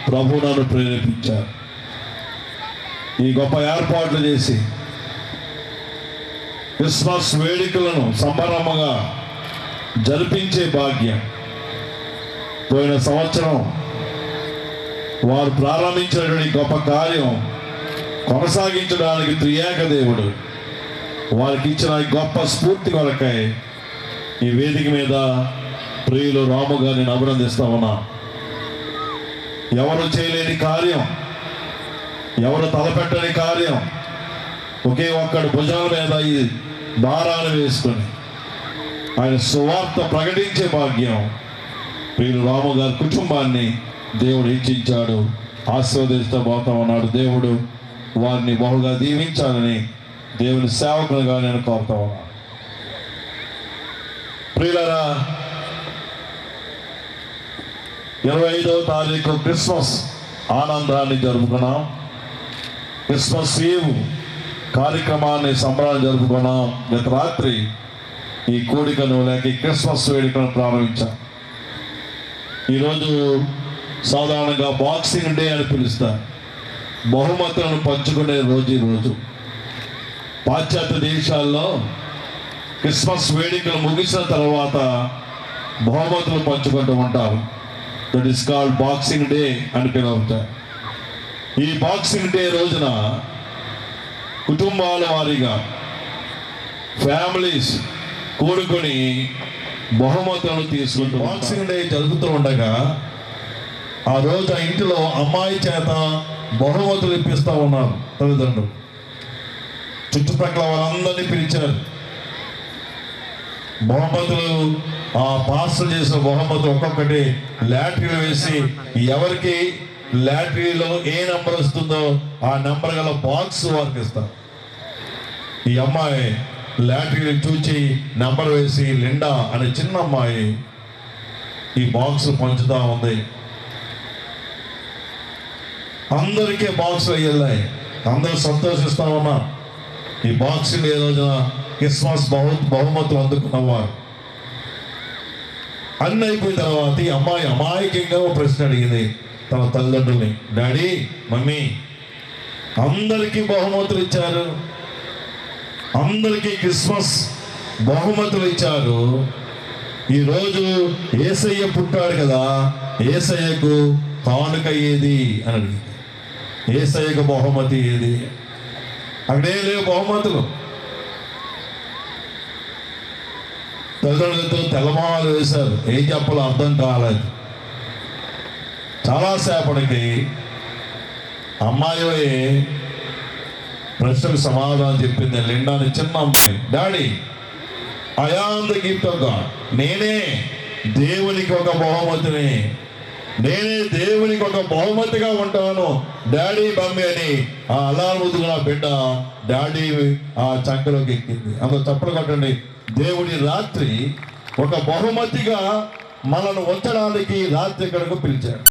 ప్రభు నన్ను ప్రేరేపించారు. ఈ గొప్ప ఏర్పాట్లు చేసి క్రిస్మస్ వేడుకలను సంబరముగా జరిపించే భాగ్యం పోయిన సంవత్సరం వారు ప్రారంభించినటువంటి గొప్ప కార్యం కొనసాగించడానికి త్రియేక దేవుడు వారికి ఇచ్చిన గొప్ప స్ఫూర్తి కొరకై ఈ వేదిక మీద ప్రియులు రాము గారిని అభినందిస్తా ఉన్నా. ఎవరు చేయలేని కార్యం, ఎవరు తలపెట్టని కార్యం ఒకే ఒక్కడి భుజాల మీద ఈ భారాన్ని వేసుకొని ఆయన సువార్త ప్రకటించే భాగ్యం ప్రియులు రాము గారి కుటుంబాన్ని దేవుడు హెచ్చించాడు, ఆశీర్వదిస్తూ పోతా ఉన్నాడు. దేవుడు వారిని బహుగా దీవించాలని దేవుని సేవకులుగా నేను కోరుతా ఉన్నాను. ప్రియులారా, 25వ తారీఖు క్రిస్మస్ ఆనందాన్ని జరుపుకున్నాం. క్రిస్మస్ ఈవ్ కార్యక్రమాన్ని సంబరాలు జరుపుకున్నాం. గత రాత్రి ఈ కోడికను లేక ఈ క్రిస్మస్ వేడుకను ప్రారంభించాం. ఈరోజు సాధారణంగా బాక్సింగ్ డే అని పిలుస్తారు. బహుమతులను పంచుకునే రోజు ఈరోజు. పాశ్చాత్య దేశాల్లో క్రిస్మస్ వేడుకలు ముగిసిన తర్వాత బహుమతులు పంచుకుంటూ ఉంటారు. That is called boxing day అని పిలుస్తారు. ఈ బాక్సింగ్ డే రోజున కుటుంబాల వారీగా ఫ్యామిలీస్ కూడుకొని బహుమతులను తీసుకుంటూ బాక్సింగ్ డే జరుపుతూ ఉండగా ఆ రోజు ఆ ఇంటిలో అమ్మాయి చేత బహుమతులు ఇప్పిస్తూ ఉన్నారు తల్లిదండ్రులు. చుట్టుపక్కల వాళ్ళందరినీ పిలిచారు. బహుమతులు ఆ పార్సల్ చేసిన బహుమతులు ఒక్కొక్కటి లాటరీలు వేసి ఎవరికి లాటరీలో ఏ నెంబర్ వస్తుందో ఆ నెంబర్ గల బాక్స్ వారికి ఇస్తారు. ఈ అమ్మాయి లాటరీని చూచి నెంబర్ వేసి లిండా అనే చిన్న అమ్మాయి ఈ బాక్స్ పంచుతా ఉంది. అందరికీ బాక్సులు వెళ్ళాయి. అందరూ సంతోషిస్తా ఉన్నారు. ఈ బాక్సింగ్ ఏ రోజున క్రిస్మస్ బహుమతులు అందుకున్నవారు. అన్నీ అయిపోయిన తర్వాత ఈ అమ్మాయి అమాయకంగా ఒక ప్రశ్న అడిగింది తన తల్లిదండ్రుల్ని. డాడీ, మమ్మీ, అందరికీ బహుమతులు ఇచ్చారు, అందరికీ క్రిస్మస్ బహుమతులు ఇచ్చారు. ఈరోజు యేసయ్య పుట్టాడు కదా, యేసయ్యకు కానుక ఏది అని అడిగింది. యేసయ్యకు బహుమతి ఏది? అక్కడే లేవు బహుమతులు. తల్లిదండ్రులతో తెల్లమాలు వేశారు. ఏం చెప్పాలో అర్థం కాలేదు. చాలాసేపటికి అమ్మాయి ప్రశ్నకు సమాధానం చెప్పింది. లిండాని చిన్న అమ్మాయి, daddy, I am the gift of God. నేనే దేవునికి ఒక బహుమతిని, నేనే దేవునికి ఒక బహుమతిగా ఉంటాను డాడీ, మమ్మీ అని ఆ అల్లారుముద్దుగా నా బిడ్డ డాడీ ఆ చంకలోకి ఎక్కింది. అందులో చప్పలు కొట్టండి. దేవుడి రాత్రి ఒక బహుమతిగా మనను ఉంచడానికి రాత్రి ఇక్కడకు పిలిచాడు.